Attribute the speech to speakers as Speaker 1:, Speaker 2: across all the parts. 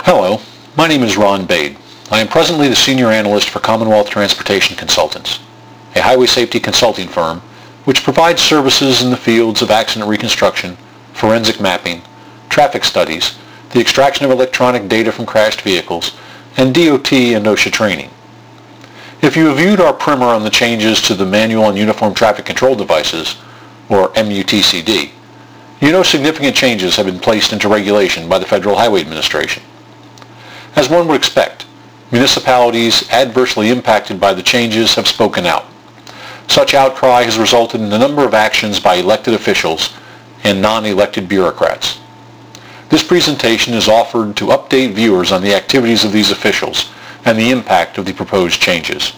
Speaker 1: Hello, my name is Ron Bade. I am presently the Senior Analyst for Commonwealth Transportation Consultants, a highway safety consulting firm which provides services in the fields of accident reconstruction, forensic mapping, traffic studies, the extraction of electronic data from crashed vehicles, and DOT and OSHA training. If you have viewed our primer on the changes to the Manual on Uniform Traffic Control Devices, or MUTCD, you know significant changes have been placed into regulation by the Federal Highway Administration. As one would expect, municipalities adversely impacted by the changes have spoken out. Such outcry has resulted in a number of actions by elected officials and non-elected bureaucrats. This presentation is offered to update viewers on the activities of these officials and the impact of the proposed changes.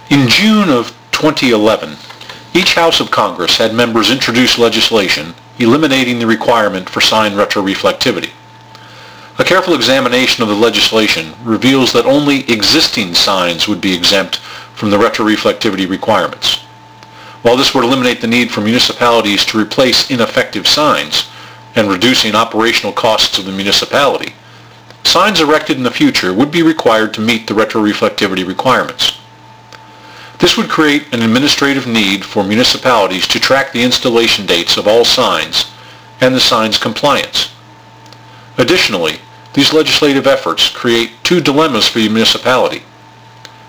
Speaker 1: In June of 2011, each House of Congress had members introduce legislation eliminating the requirement for sign retroreflectivity. A careful examination of the legislation reveals that only existing signs would be exempt from the retroreflectivity requirements. While this would eliminate the need for municipalities to replace ineffective signs and reducing operational costs of the municipality, signs erected in the future would be required to meet the retroreflectivity requirements. This would create an administrative need for municipalities to track the installation dates of all signs and the sign's compliance. Additionally, these legislative efforts create two dilemmas for the municipality.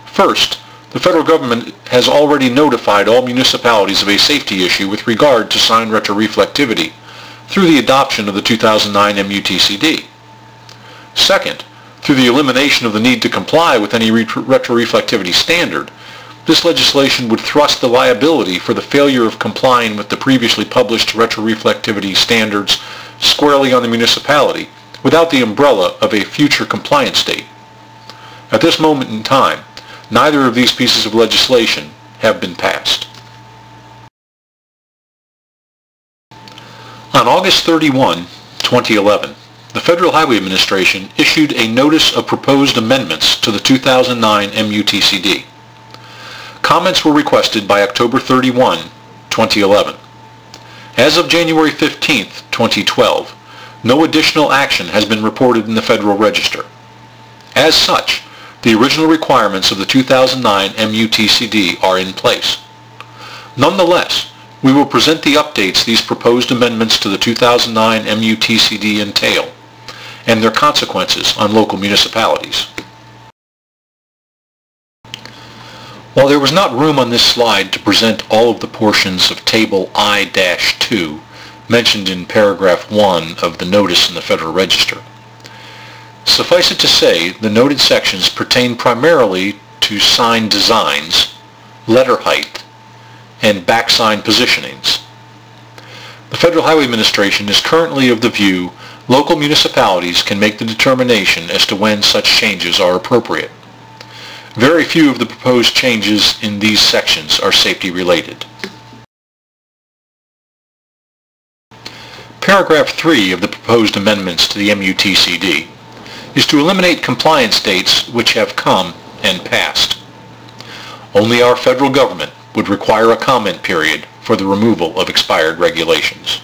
Speaker 1: First, the federal government has already notified all municipalities of a safety issue with regard to sign retroreflectivity through the adoption of the 2009 MUTCD. Second, through the elimination of the need to comply with any retroreflectivity standard, this legislation would thrust the liability for the failure of complying with the previously published retroreflectivity standards squarely on the municipality without the umbrella of a future compliance date. At this moment in time, neither of these pieces of legislation have been passed. On August 31, 2011, the Federal Highway Administration issued a Notice of Proposed Amendments to the 2009 MUTCD. Comments were requested by October 31, 2011. As of January 15, 2012, no additional action has been reported in the Federal Register. As such, the original requirements of the 2009 MUTCD are in place. Nonetheless, we will present the updates these proposed amendments to the 2009 MUTCD entail and their consequences on local municipalities. While there was not room on this slide to present all of the portions of Table I-2 mentioned in paragraph 1 of the notice in the Federal Register, suffice it to say the noted sections pertain primarily to sign designs, letter height, and back sign positionings. The Federal Highway Administration is currently of the view local municipalities can make the determination as to when such changes are appropriate. Very few of the proposed changes in these sections are safety related. Paragraph 3 of the proposed amendments to the MUTCD is to eliminate compliance dates which have come and passed. Only our federal government would require a comment period for the removal of expired regulations.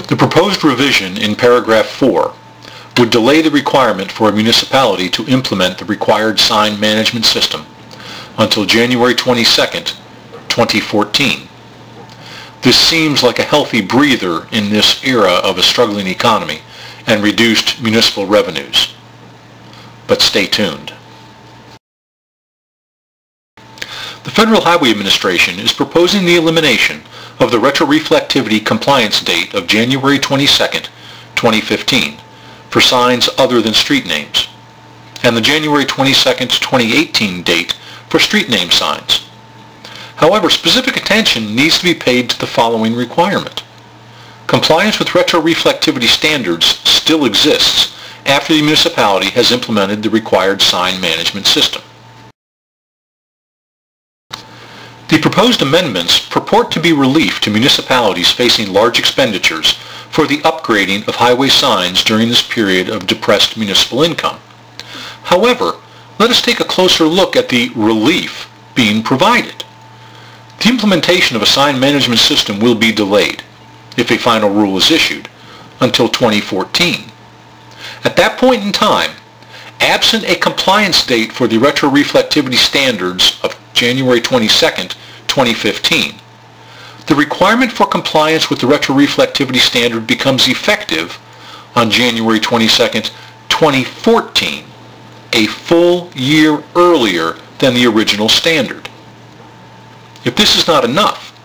Speaker 1: The proposed revision in paragraph 4 would delay the requirement for a municipality to implement the required sign management system until January 22, 2014. This seems like a healthy breather in this era of a struggling economy and reduced municipal revenues. But stay tuned. The Federal Highway Administration is proposing the elimination of the retroreflectivity compliance date of January 22, 2015 for signs other than street names, and the January 22, 2018 date for street name signs. However, specific attention needs to be paid to the following requirement. Compliance with retroreflectivity standards still exists after the municipality has implemented the required sign management system. The proposed amendments purport to be relief to municipalities facing large expenditures for the upgrading of highway signs during this period of depressed municipal income. However, let us take a closer look at the relief being provided. The implementation of a sign management system will be delayed, if a final rule is issued, until 2014. At that point in time, absent a compliance date for the retroreflectivity standards of January 22, 2015, the requirement for compliance with the retroreflectivity standard becomes effective on January 22, 2014, a full year earlier than the original standard. If this is not enough,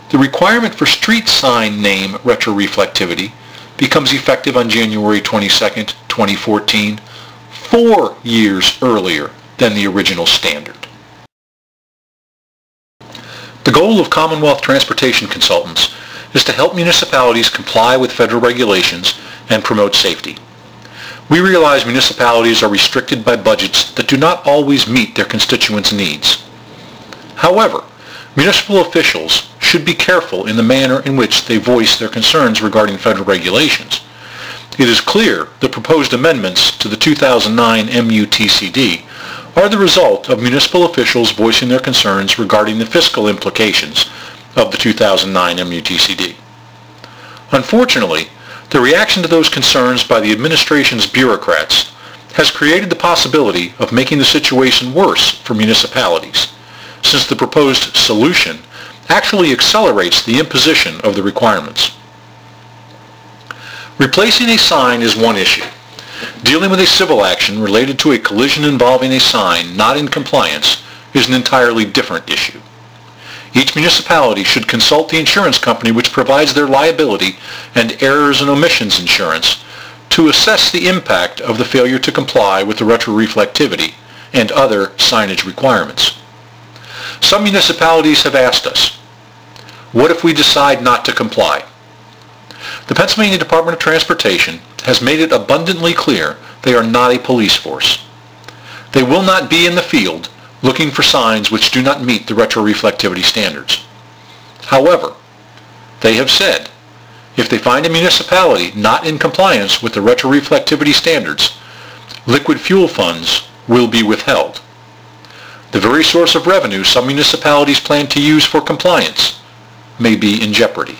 Speaker 1: the requirement for street sign name retroreflectivity becomes effective on January 22, 2014, 4 years earlier than the original standard. The goal of Commonwealth Transportation Consultants is to help municipalities comply with federal regulations and promote safety. We realize municipalities are restricted by budgets that do not always meet their constituents' needs. However, municipal officials should be careful in the manner in which they voice their concerns regarding federal regulations. It is clear the proposed amendments to the 2009 MUTCD are the result of municipal officials voicing their concerns regarding the fiscal implications of the 2009 MUTCD. Unfortunately, the reaction to those concerns by the administration's bureaucrats has created the possibility of making the situation worse for municipalities, since the proposed solution actually accelerates the imposition of the requirements. Replacing a sign is one issue. Dealing with a civil action related to a collision involving a sign not in compliance is an entirely different issue. Each municipality should consult the insurance company which provides their liability and errors and omissions insurance to assess the impact of the failure to comply with the retroreflectivity and other signage requirements. Some municipalities have asked us, what if we decide not to comply? The Pennsylvania Department of Transportation has made it abundantly clear they are not a police force. They will not be in the field looking for signs which do not meet the retroreflectivity standards. However, they have said if they find a municipality not in compliance with the retroreflectivity standards, liquid fuel funds will be withheld. The very source of revenue some municipalities plan to use for compliance may be in jeopardy.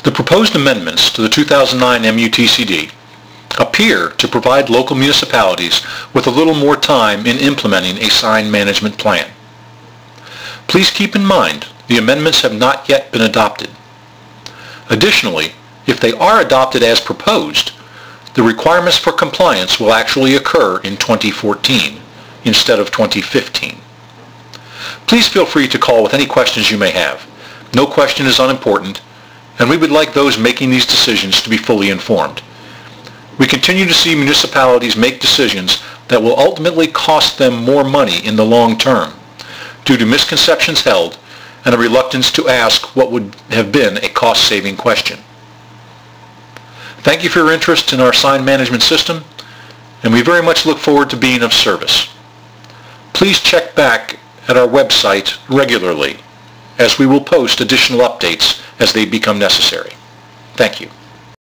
Speaker 1: The proposed amendments to the 2009 MUTCD appear to provide local municipalities with a little more time in implementing a sign management plan. Please keep in mind the amendments have not yet been adopted. Additionally, if they are adopted as proposed, the requirements for compliance will actually occur in 2014 instead of 2015. Please feel free to call with any questions you may have. No question is unimportant, and we would like those making these decisions to be fully informed. We continue to see municipalities make decisions that will ultimately cost them more money in the long term due to misconceptions held and a reluctance to ask what would have been a cost-saving question. Thank you for your interest in our sign management system, and we very much look forward to being of service. Please check back at our website regularly, as we will post additional updates as they become necessary. Thank you.